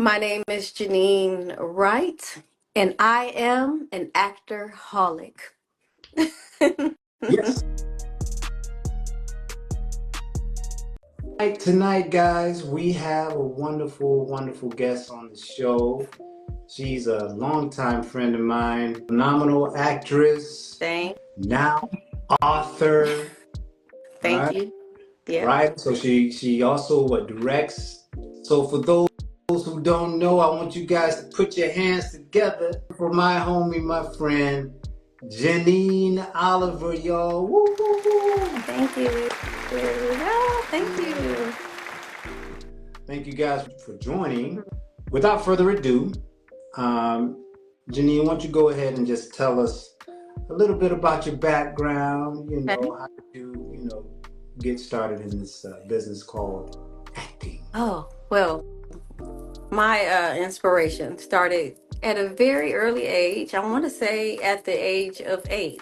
My name is Jeanine Wright, and I am an actorholic. Yes. Tonight, guys, we have a wonderful, wonderful guest on the show. She's a longtime friend of mine, phenomenal actress, Thank, now author, thank right? you. Yep. Right. So she also directs. So for those who don't know, I want you guys to put your hands together for my homie, my friend, Jeanine Oliver, y'all. Woo, woo, woo. Thank you. Oh, thank you. Thank you guys for joining. Without further ado, um, Jeanine, why don't you go ahead and just tell us a little bit about your background? Okay. How did get started in this business called acting? Oh, well, my inspiration started at a very early age. I want to say at the age of 8.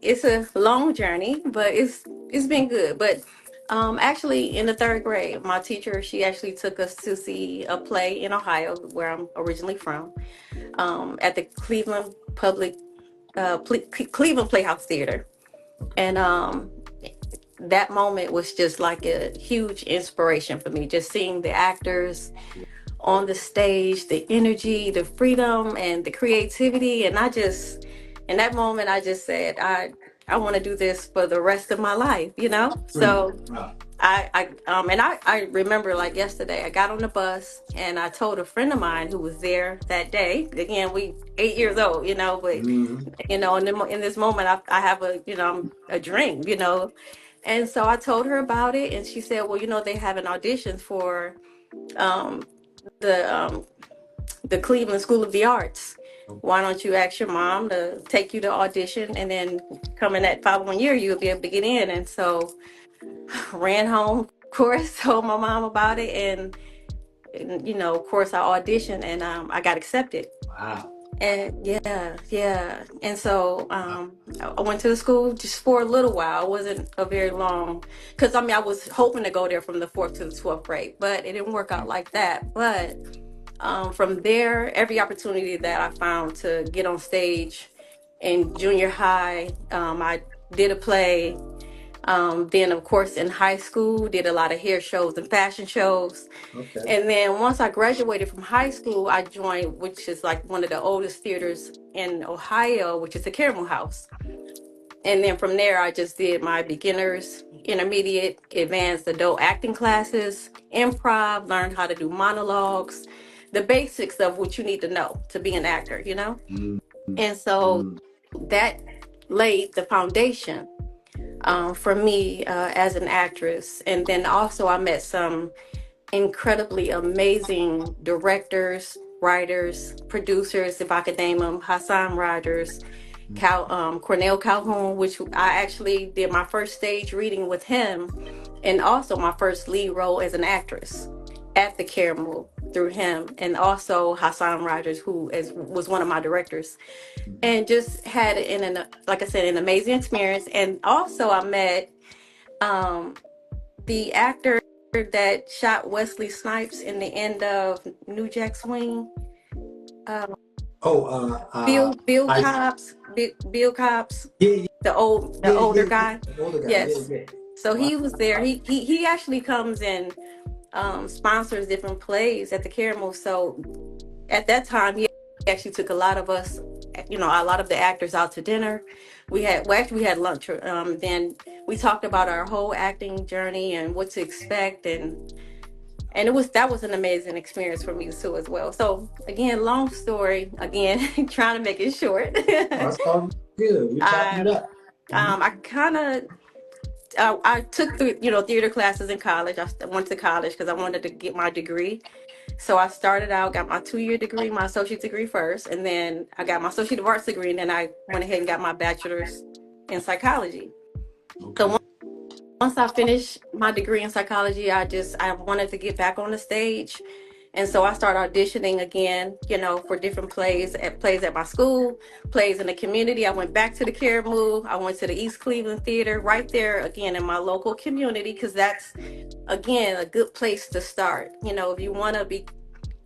It's a long journey, but it's been good. But actually, in the third grade, my teacher she actually took us to see a play in Ohio, where I'm originally from, at the Cleveland Playhouse Theater, and that moment was just like a huge inspiration for me. Just seeing the actors on the stage, the energy, the freedom, and the creativity. And in that moment, I just said, I want to do this for the rest of my life. So Wow. I remember like yesterday, I got on the bus and I told a friend of mine who was there that day. Again, we 8 years old, but Mhm. in this moment, I have a dream. And so I told her about it, and she said, well, they have an audition for um, the Cleveland School of the Arts. Why don't you ask your mom to take you to audition, and then coming that following year, you'll be able to get in. And so ran home, of course, told my mom about it, and of course, I auditioned, and I got accepted. Wow. And yeah. And so I went to the school just for a little while. It wasn't a very long, because I was hoping to go there from the fourth to the 12th grade, but it didn't work out like that. But from there, every opportunity that I found to get on stage in junior high, I did a play. Then, of course, in high school, did a lot of hair shows and fashion shows. Okay. And then once I graduated from high school, I joined, which is like one of the oldest theaters in Ohio, which is the Caramel House. And then from there, I just did my beginners, intermediate, advanced adult acting classes, improv, learned how to do monologues, the basics of what you need to know to be an actor. Mm, And so mm, that laid the foundation for me as an actress. And then also I met some incredibly amazing directors, writers, producers, if I could name them: Hassan Rogers, Cornell Calhoun, which I actually did my first stage reading with him, and also my first lead role as an actress at the Caramel through him, and also Hassan Rogers, was one of my directors, mm. and just had like I said, an amazing experience. And also I met um, the actor that shot Wesley Snipes in the end of New Jack Swing. Um, Oh, Bill I Cobbs, Bill Cobbs, yeah, the yeah, older yeah, yeah. guy. The older guy. Yeah, Yes. yeah. So Wow. he was there. He actually comes and sponsors different plays at the Caramel. So at that time, he actually took a lot of us, a lot of the actors out to dinner. We had lunch. Then we talked about our whole acting journey and what to expect, and that was an amazing experience for me too as well. So again, long story. Again, trying to make it short. Oh, that's all good. We're chopping I it up. Mhm. I kind of I took theater classes in college. I went to college because I wanted to get my degree. So I started out, got my 2-year degree, my associate degree first, and then I got my associate of arts degree, and then I went ahead and got my bachelor's in psychology. So Okay. once I finished my degree in psychology, I wanted to get back on the stage. And so I started auditioning again, for different plays at my school, plays in the community. I went back to the Caribou. I went to the East Cleveland Theater right there again in my local community, because that's, again, a good place to start. If you want to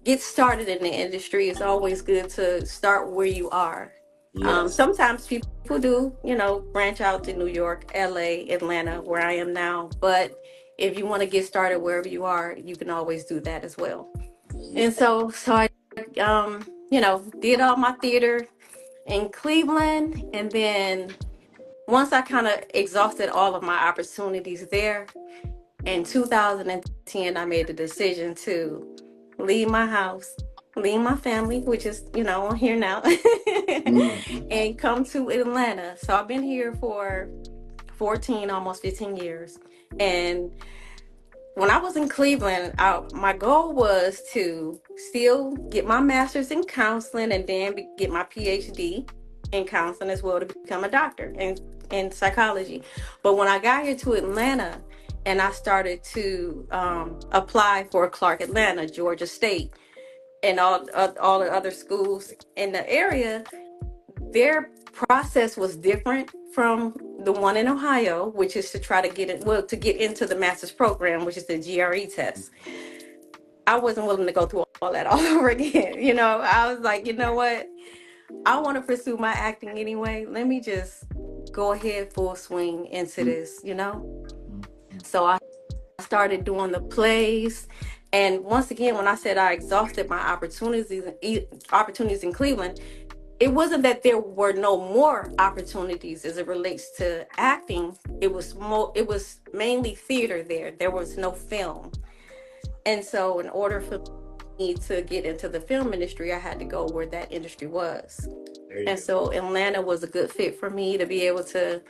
get started in the industry, it's always good to start where you are. Yes. Sometimes people do, branch out to New York, LA, Atlanta, where I am now. But if you want to get started wherever you are, you can always do that as well. Yeah. And so I, did all my theater in Cleveland. And then once I kind of exhausted all of my opportunities there, in 2010, I made the decision to leave my house, leave my family, which is, on here now, Mhm. and come to Atlanta. So I've been here for 14, almost 15 years. And when I was in Cleveland, my goal was to still get my master's in counseling and then get my PhD in counseling as well to become a doctor in psychology. But when I got here to Atlanta and I started to apply for Clark Atlanta, Georgia State, and all the other schools in the area, their process was different from the one in Ohio, which is to try to to get into the master's program, which is the GRE test. I wasn't willing to go through all that all over again. I was like, you know what? I want to pursue my acting anyway. Let me just go ahead full swing into this. So I started doing the plays. And once again, when I said I exhausted my opportunities in Cleveland, it wasn't that there were no more opportunities as it relates to acting. It was mainly theater there. There was no film. And so in order for me to get into the film industry, I had to go where that industry was. There you And go. so Atlanta was a good fit for me to be able to,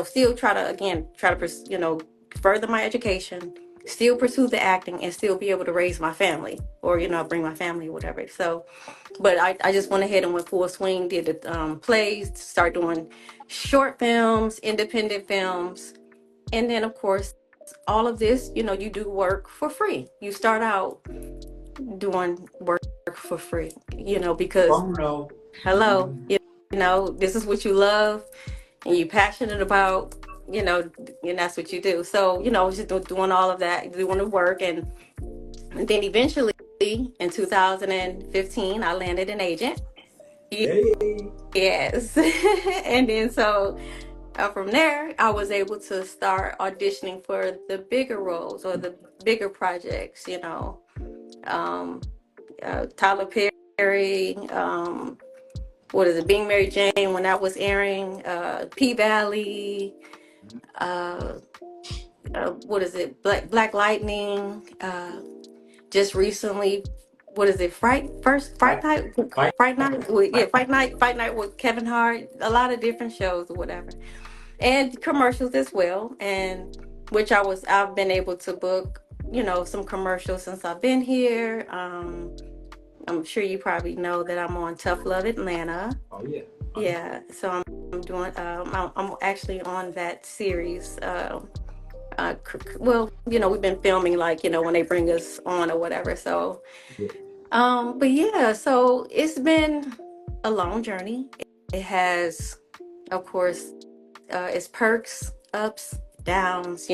still try to further my education, still pursue the acting and still be able to raise my family or, bring my family or whatever. So, but I just went ahead and went full swing, did the plays, start doing short films, independent films. And then, of course, all of this, you do work for free. You start out doing work for free, because Oh no. hello, this is what you love and you're passionate about, and that's what you do. So, just doing all of that, doing the work. And then eventually in 2015, I landed an agent. Hey. Yes. And then so from there, I was able to start auditioning for the bigger roles or the bigger projects, um, Tyler Perry, what is it, Being Mary Jane when that was airing, P Valley, uh, what is it, Black Lightning, just recently, what is it, Fight. Fight. Fright Night, yeah, Fight. Fight Night with Kevin Hart, a lot of different shows or whatever, and commercials as well, and which I've been able to book, some commercials since I've been here. I'm sure you probably know that I'm on Tough Love Atlanta. Oh yeah. Oh yeah. Yeah, so I'm doing. I'm actually on that series. Well, we've been filming like when they bring us on or whatever. So, Yeah. but yeah, so it's been a long journey. It has, of course, its perks, ups, downs.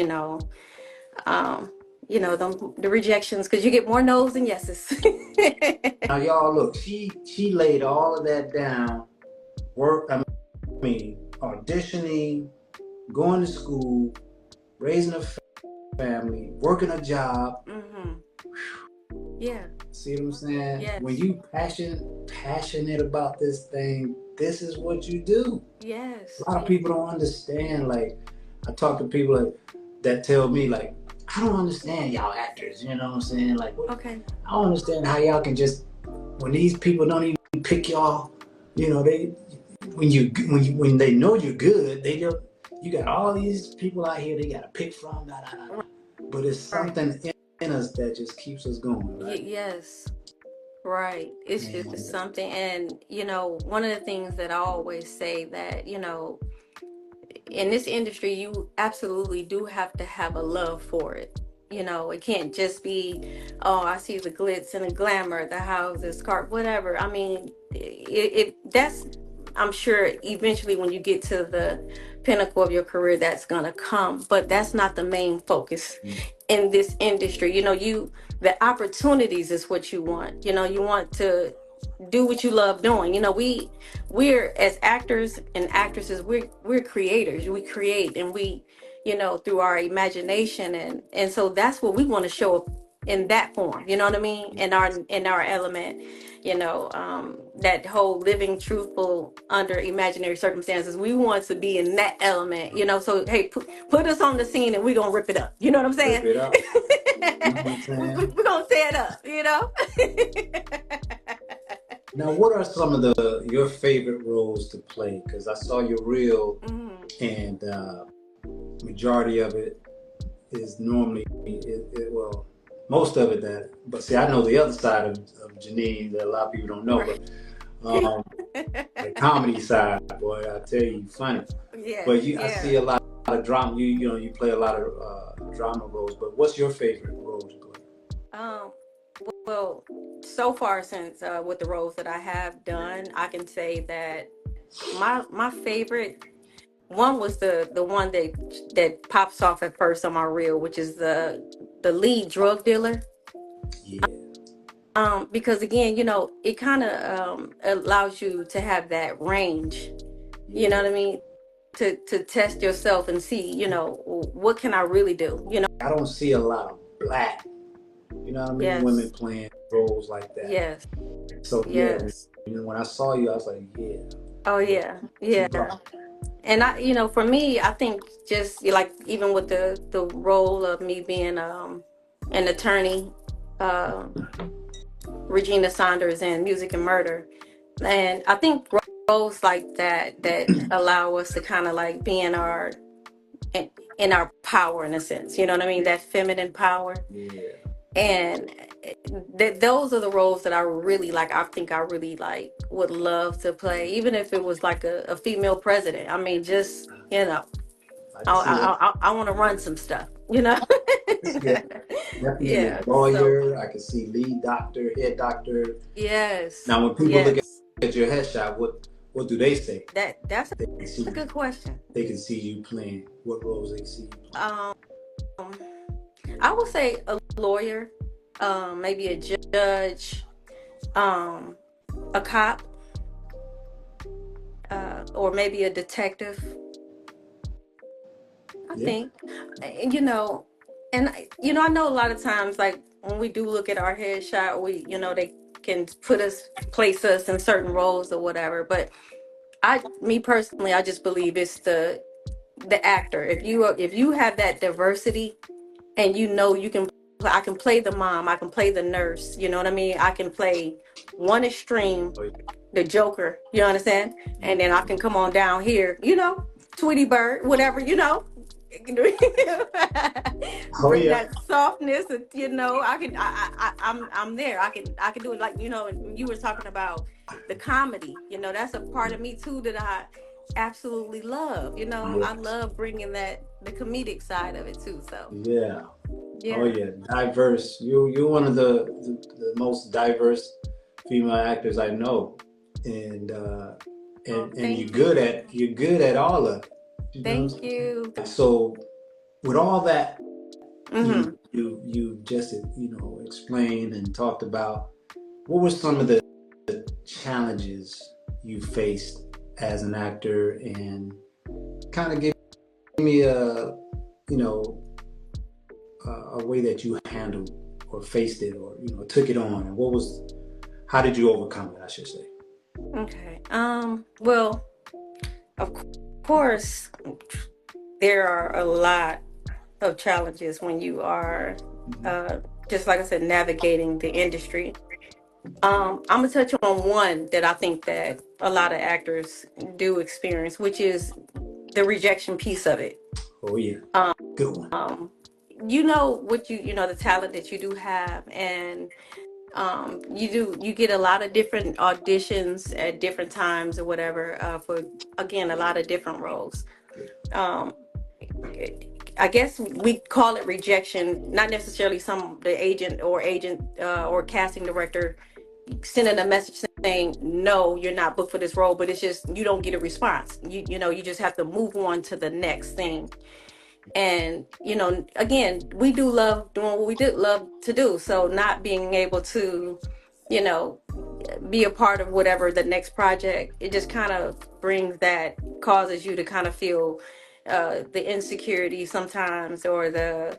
Um, the rejections because you get more no's than yeses. Now y'all look, she laid all of that down. Work. I mean, auditioning, going to school, raising a family, working a job. Hmm. Yeah. See what I'm saying? Yes. When you passionate about this thing, this is what you do. Yes. A lot of people don't understand. Like, I talk to people that tell me, like, I don't understand y'all actors. You know what I'm saying? Like, Okay. I don't understand how y'all can just, when these people don't even pick y'all, they when they know you're good, you got all these people out here they got to pick from. Nah, nah, nah, nah. But it's Right. something in us that just keeps us going, right? Yes. Right. It's just And something. And, one of the things that I always say that, in this industry, you absolutely do have to have a love for it. It can't just be, oh, I see the glitz and the glamour, the houses, car, whatever. I mean, that's, I'm sure eventually when you get to the pinnacle of your career that's gonna come, but that's not the main focus in this industry. The opportunities is what you want. You want to do what you love doing. We're as actors and actresses, we're creators. We create, and we, through our imagination, and so that's what we want to show up in that form. You know what I mean? In our element. That whole living truthful under imaginary circumstances. We want to be in that element. So hey, put us on the scene and we're gonna rip it up. You know what I'm Rip saying? it up. You know what I'm saying? We're gonna tear it up. Now, what are some of your favorite roles to play? Because I saw your reel, Mhm. and majority of it is normally well, most of it that. But see, I know the other side of Jeanine that a lot of people don't know. Right. But the comedy side, boy, I tell you, funny. Yeah, But I yeah. see a lot of drama. You play a lot of drama roles. But what's your favorite role to play? Um, well, so far since with the roles that I have done, I can say that my favorite one was the one that pops off at first on my reel, which is the lead drug dealer. Yeah, Because again, it kind of allows you to have that range. You know yeah. what I mean? To test yourself and see, what can I really do? I don't see a lot of black, women Yes, playing roles like that. yes, So yeah, yes. when I saw you, I was like, yeah, Oh yeah, she yeah. brought. And for me, I think just like even with the role of me being an attorney, uh, Regina Saunders in Music and Murder, and I think roles like that allow us to kind of like be in, in our power in a sense. You know what I mean? That feminine power, Yeah. and those are the roles that I really like. I think I really like would love to play, even if it was like a female president. I mean, just I can see that. I want to run some stuff. Yeah, definitely Yeah. a So lawyer. I can see lead doctor, head doctor. yes, Now, when people look yes. at your headshot, what do they say? That's They can see a good question. they can see you playing. What roles they see you playing? Um, I would say a lawyer, maybe a judge, um, a cop, or maybe a detective. I Yeah. think, and I know a lot of times, like when we do look at our headshot, they can place us in certain roles or whatever. But me personally, I just believe it's the actor. If you have that diversity, and you can, I can play the mom, I can play the nurse. You know what I mean? I can play one extreme, Oh, the Joker. You understand? And then I yeah. can come on down here. Tweety Bird, whatever. Oh Bring yeah. that softness. I'm there. I can do it, like, and you were talking about the comedy. That's a part of me too that I absolutely love. I Yes. love bringing the comedic side of it too. So Yeah. Oh yeah. yeah. Diverse. You're one of the most diverse female actors I know, and Oh, and thank you. you're good at all of it. You know what I'm Thank you. saying? So with all that Mm-hmm. you just explained and talked about, what were some of the challenges you faced as an actor, and kind of give me you know a way that you handled or faced it, or took it on, and how did you overcome it, I should say. Okay. Well, of course, there are a lot of challenges when you are, Mhm. uh, just like I said, navigating the industry. I'm gonna touch on one that I think that a lot of actors do experience, which is the rejection piece of it. Oh yeah, Um, good one. the talent that you do have, and you get a lot of different auditions at different times or whatever, for, again, a lot of different roles. um I guess we call it rejection, not necessarily the agent or casting director sending a message saying no, you're not booked for this role, but it's just you don't get a response. You just have to move on to the next thing. And again, we do love doing what we did love to do. So not being able to, you know, be a part of whatever the next project, it just kind of brings that, causes you to kind of feel the insecurity sometimes, or the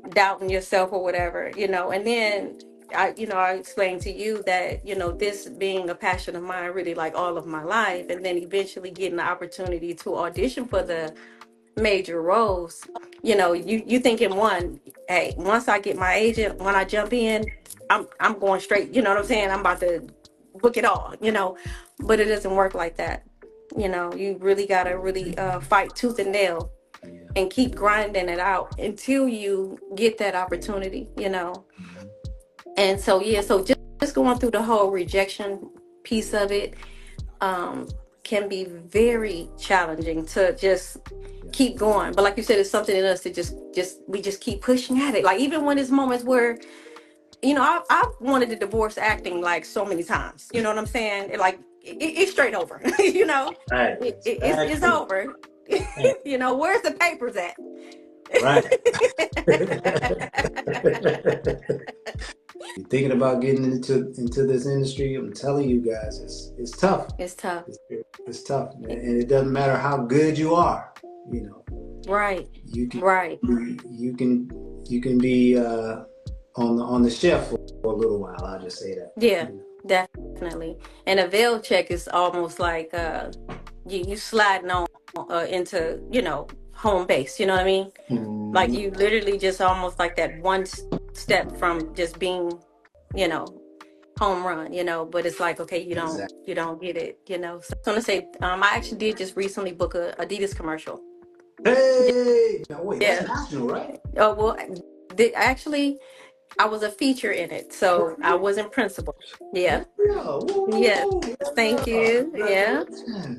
doubting yourself or whatever, and then I explained to you that, this being a passion of mine really like all of my life, and then eventually getting the opportunity to audition for the major roles. You thinking, one, hey, once I get my agent, when I jump in, I'm going straight, you know what I'm saying, I'm about to book it all, but it doesn't work like that. You really gotta really fight tooth and nail and keep grinding it out until you get that opportunity. And so, yeah, so just going through the whole rejection piece of it can be very challenging to just keep going. But like you said, it's something in us to we just keep pushing at it. Like, even when there's moments where, I've wanted to divorce acting like so many times. You know what I'm saying? It's straight over. Right. It's over. Where's the papers at? Right. You're thinking about getting into this industry, I'm telling you guys, it's tough. It's tough. It's tough, and it doesn't matter how good you are. Right. You can Right. you can be on the shelf for a little while. I'll just say that. Yeah, definitely. And a veil check is almost like you sliding on into home base. You know what I mean? Mm-hmm. Like, you literally just almost like that one step from just being, home run. But it's like, okay, you don't get it. So I'm gonna say, I actually did just recently book a Adidas commercial. Hey, no, wait, Yeah. that's national, right? Oh well, actually, I was a feature in it, so I wasn't principal. Yeah. Yes. Thank you. Yeah.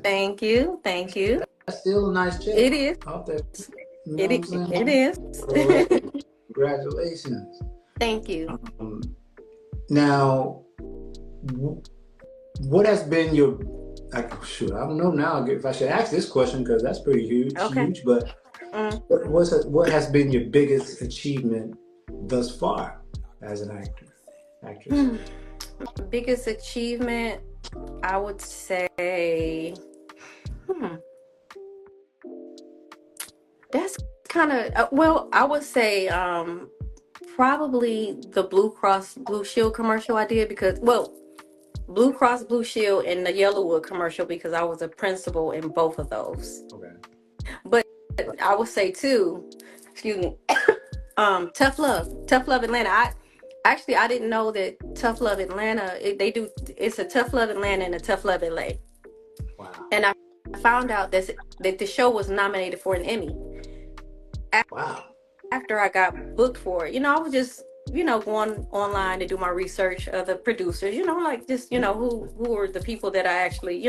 Thank you. Thank you. That's still a nice check. It is. Out there. You know It what I'm it saying? is. Congratulations. Thank you. Now, what has been your? I don't know now if I should ask this question, because that's pretty huge. Okay. Huge, but what has been your biggest achievement thus far as an actress? Biggest achievement, I would say, that's kind of well, I would say probably the Blue Cross Blue Shield commercial I did, because, well, Blue Cross Blue Shield and the Yellowwood commercial, because I was a principal in both of those. Okay. But I would say too, excuse me, Tough Love Atlanta. I didn't know that Tough Love Atlanta, it's a Tough Love Atlanta and a Tough Love LA. Wow. And I found out that the show was nominated for an Emmy. Wow. After I got booked for it, I was just, going online to do my research of the producers, like just, who were the people that I actually,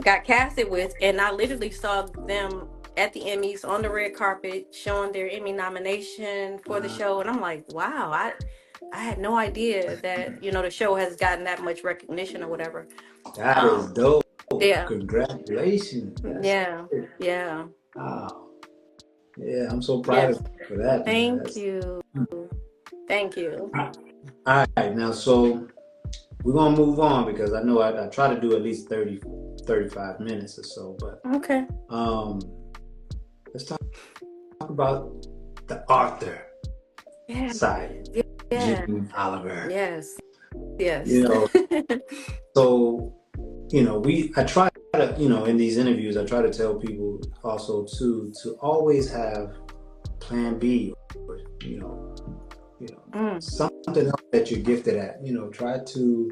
got casted with. And I literally saw them at the Emmys on the red carpet showing their Emmy nomination for the show. And I'm like, wow, I had no idea that, the show has gotten that much recognition or whatever. That is dope. Yeah. Congratulations. Yeah. Yeah. Wow. Yeah, I'm so proud of you for that. Thank you. Thank you. All right, now, so we're going to move on, because I know I try to do at least 30, 35 minutes or so, but okay. Let's talk about the author side. Yeah. Jeanine Oliver. Yes. So, I try to, in these interviews, I try to tell people also to always have plan B, or, something else that you're gifted at, try to,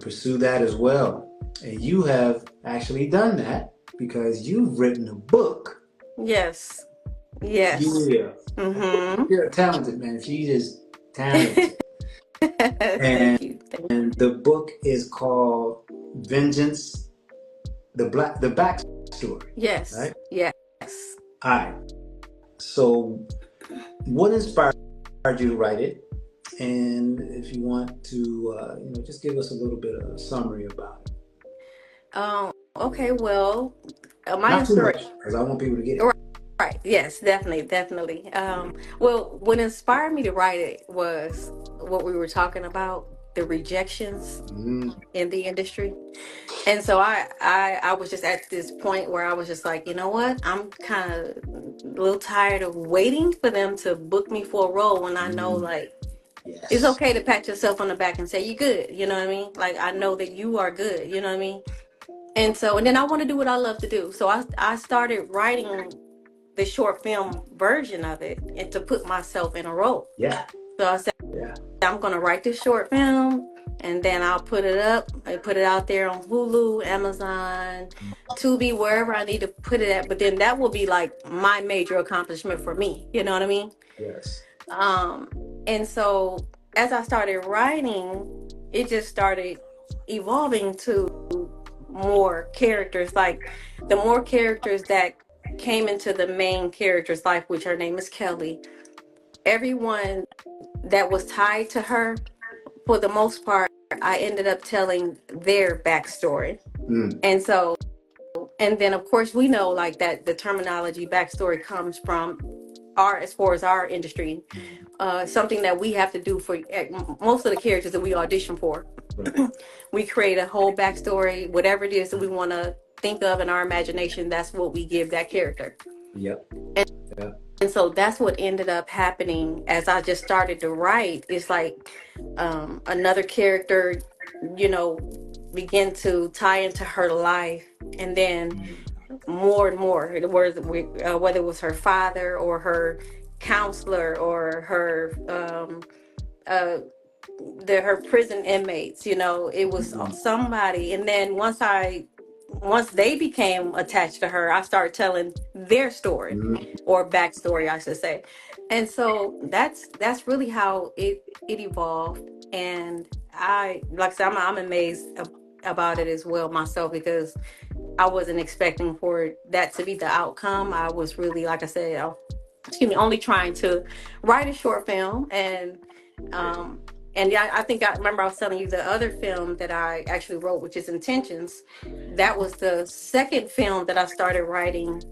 pursue that as well. And you have actually done that, because you've written a book. Yes. Yeah. Mm-hmm. You're a talented man. She is talented. Thank you. And the book is called Vengeance, the backstory. Yes. Right? Yes. All right. So, what inspired you to write it? And if you want to, just give us a little bit of a summary about it. Okay, well, my Not too inspiration. much, because I want people to get it. Right, right. Yes, definitely, definitely. Well, what inspired me to write it was what we were talking about, the rejections Mm, in the industry. And so I was just at this point where I was just like, you know what? I'm kind of a little tired of waiting for them to book me for a role when I know, mm, like, it's yes. okay to pat yourself on the back and say you're good. You know what I mean? Like, I know that you are good. You know what I mean? And so, and then I want to do what I love to do. So I started writing the short film version of it and to put myself in a role. Yeah. So I said, Yeah. I'm going to write this short film and then I'll put it up and put it out there on Hulu, Amazon, Tubi, wherever I need to put it at. But then that will be like my major accomplishment for me. You know what I mean? Yes. Um, and so as I started writing, it just started evolving to more characters. Like the more characters that came into the main character's life, which her name is Kelly, everyone that was tied to her, for the most part, I ended up telling their backstory. Mm, And so, and then of course we know like that the terminology backstory comes from our, as far as our industry, something that we have to do for most of the characters that we audition for. right. We create a whole backstory, whatever it is that we want to think of in our imagination, that's what we give that character. Yep. And, Yep. and so that's what ended up happening as I just started to write. It's like another character, you know, begin to tie into her life. And then more and more, whether it was her father or her counselor or her uh her prison inmates, it was Mm, somebody. And then once they became attached to her, I started telling their story, mm, or backstory I should say. And so that's really how it evolved. And I, like I said, I'm amazed about it as well myself, because I wasn't expecting for that to be the outcome. I was really, like I said, excuse me, only trying to write a short film. And yeah, I think I remember I was telling you the other film that I actually wrote, which is Intentions. That was the second film that I started writing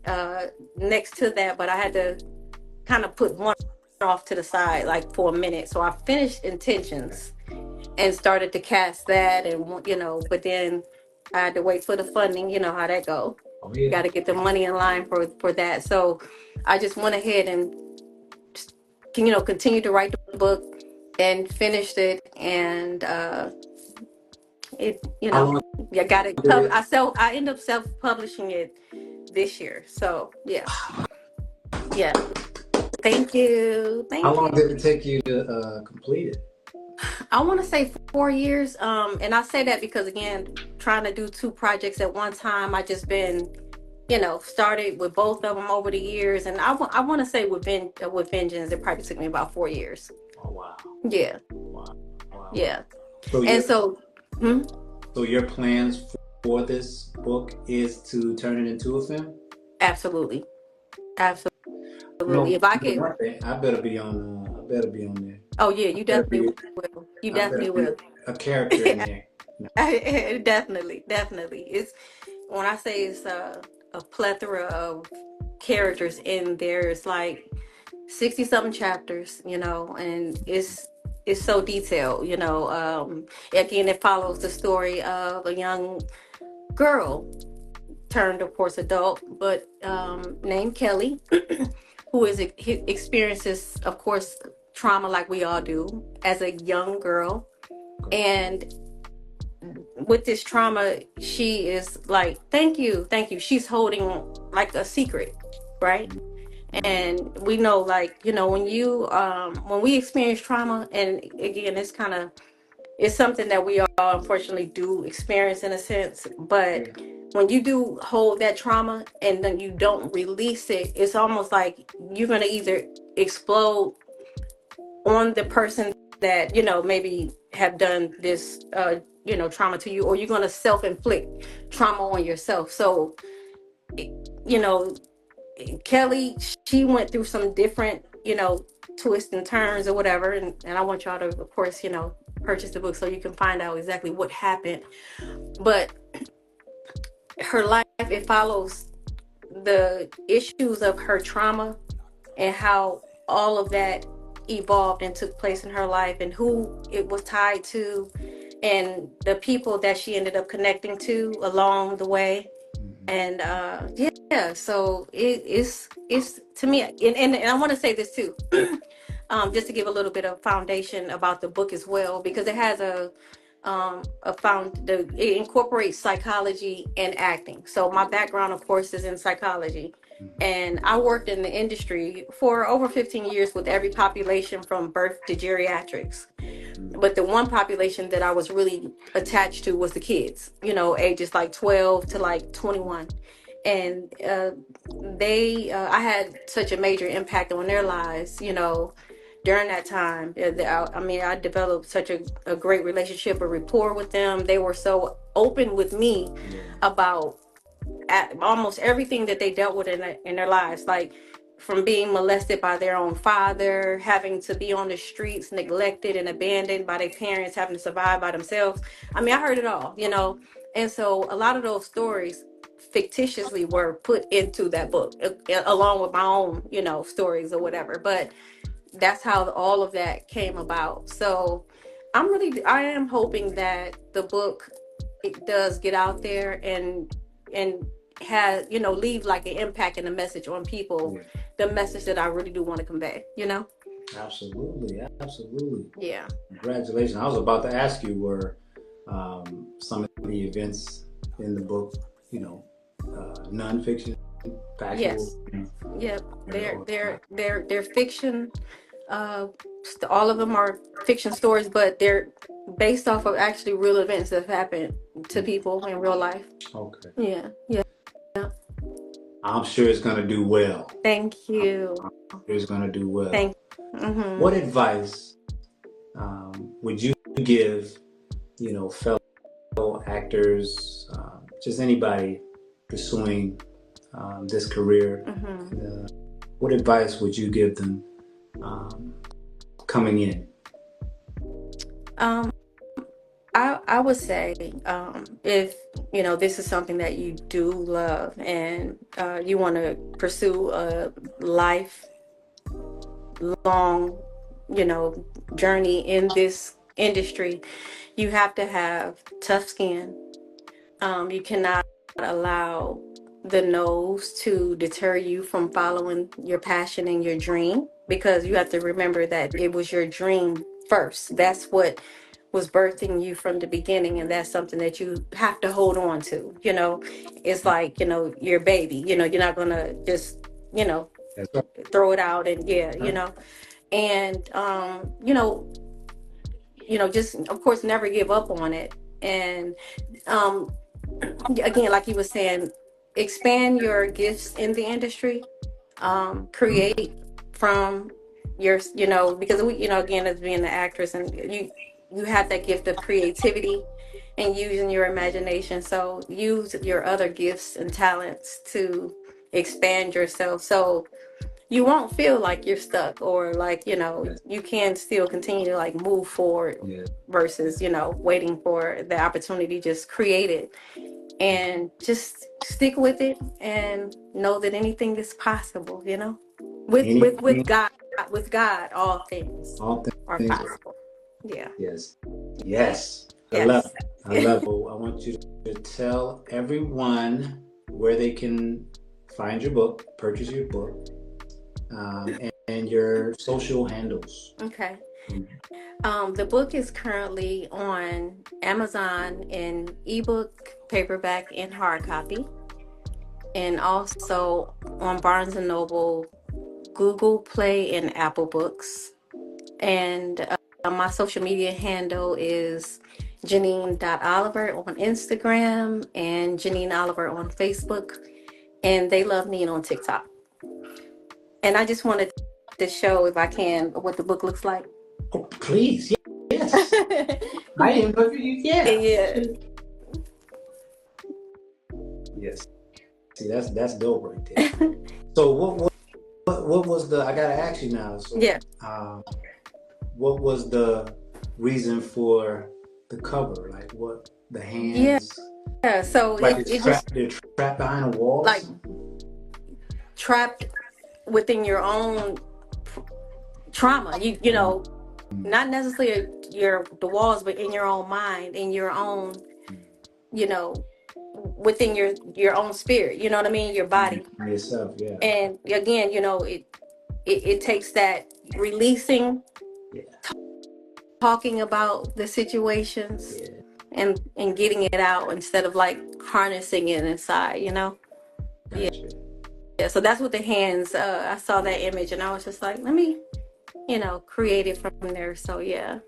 uh next to that, but I had to kind of put one off to the side like for a minute. So I finished Intentions and started to cast that, and but then I had to wait for the funding. You know how that go. oh yeah. Got to get the money in line for that. So I just went ahead and continued to write the book and finished it. And it How long yeah, got it. did it? I ended up self publishing it this year. So yeah, yeah. Thank you, How thank long you. did it take you to complete it? I want to say 4 years. And I say that because again, trying to do two projects at one time, I just been, started with both of them over the years, and I want to say with Vengeance, it probably took me about 4 years. Oh wow. Yeah, Wow. Wow. yeah. So And your so, hmm, so your plans for this book is to turn it into a film? absolutely, absolutely. No, If I no could, one thing. I better be on. I better be on there. oh yeah, I you better definitely be. will. You I better definitely be will. a character in there. Definitely, definitely. It's when I say it's a plethora of characters in there. It's like 60 something chapters, and it's so detailed. Again, it follows the story of a young girl turned, of course, adult, but named Kelly, who he experiences, of course, trauma like we all do as a young girl. And with this trauma, she is like, thank you. She's holding like a secret, right? And we know, like, when we experience trauma, and again, it's something that we all unfortunately do experience in a sense. But when you do hold that trauma and then you don't release it, it's almost like you're going to either explode on the person that maybe have done this trauma to you, or you're going to self-inflict trauma on yourself. So you know Kelly, she went through some different twists and turns or whatever. And I want y'all to, of course, purchase the book so you can find out exactly what happened. But her life, it follows the issues of her trauma and how all of that evolved and took place in her life and who it was tied to and the people that she ended up connecting to along the way. And yeah, so it's to me, and I want to say this too, just to give a little bit of foundation about the book as well, because it has it incorporates psychology and acting. So my background, of course, is in psychology, and I worked in the industry for over 15 years with every population from birth to geriatrics. But the one population that I was really attached to was the kids, ages like 12 to like 21. And I had such a major impact on their lives, during that time. I developed such a great relationship, a rapport with them. They were so open with me about almost everything that they dealt with in their lives, like from being molested by their own father, having to be on the streets, neglected and abandoned by their parents, having to survive by themselves. I heard it all, and so a lot of those stories fictitiously were put into that book, along with my own, stories or whatever. But that's how all of that came about. So I am hoping that the book, it does get out there and has, leave like an impact and a message on people. The message that I really do want to convey, Absolutely. Yeah. Congratulations. I was about to ask you, were some of the events in the book, nonfiction, factual? Yes. Yep. They're fiction. All of them are fiction stories, but they're based off of actually real events that have happened to people in real life. Okay. Yeah. I'm sure it's going to do well. Thank you. It's going to do well. Thank you. Mm-hmm. What advice would you give, fellow actors, just anybody pursuing this career? Mm-hmm. What advice would you give them coming in? I would say, if this is something that you do love and you want to pursue a lifelong, journey in this industry, you have to have tough skin. You cannot allow the no's to deter you from following your passion and your dream, because you have to remember that it was your dream first. That's what was birthing you from the beginning, and that's something that you have to hold on to. It's like, your baby, you're not gonna just, That's right. throw it out and and just, of course, never give up on it. And again, like you were saying, expand your gifts in the industry, create from your, because again, as being an actress, and you have that gift of creativity and using your imagination. So use your other gifts and talents to expand yourself, so you won't feel like you're stuck, or like, you can still continue to like move forward, versus, waiting for the opportunity. Just create it and just stick with it and know that anything is possible, with God, all things are possible. Yeah. Yes. I love it. I want you to tell everyone where they can find your book, purchase your book, and your social handles. Okay. The book is currently on Amazon in ebook, paperback, and hard copy, and also on Barnes and Noble, Google Play, and Apple Books. And my social media handle is Jeanine.Oliver on Instagram and Jeanine Oliver on Facebook, and They Love Me on TikTok. And I just wanted to show, if I can, what the book looks like. Oh, please. Yes. I didn't know you. Yeah. Yes. See, that's dope right there. So what what was the? I gotta ask you now. So, Yeah. what was the reason for the cover? Like, what the Yeah. hands? So Like it it's just they're trapped behind a wall. Or like something? trapped within your own trauma. You Mm, know, not necessarily the walls, but in your own mind, in your own, you know, within your own spirit. You know what I mean? Your body. yourself, yeah, And again, it takes that releasing, yeah, talking about the situations, yeah. and getting it out instead of like harnessing it inside. Gotcha. Yeah, so that's what the hands, I saw that image and I was just like, let me, create it from there. So yeah.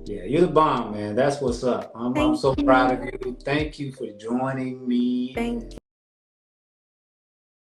Yeah, you're the bomb, man. That's what's up. I'm Thank so proud of you. you. Thank you for joining me Thank and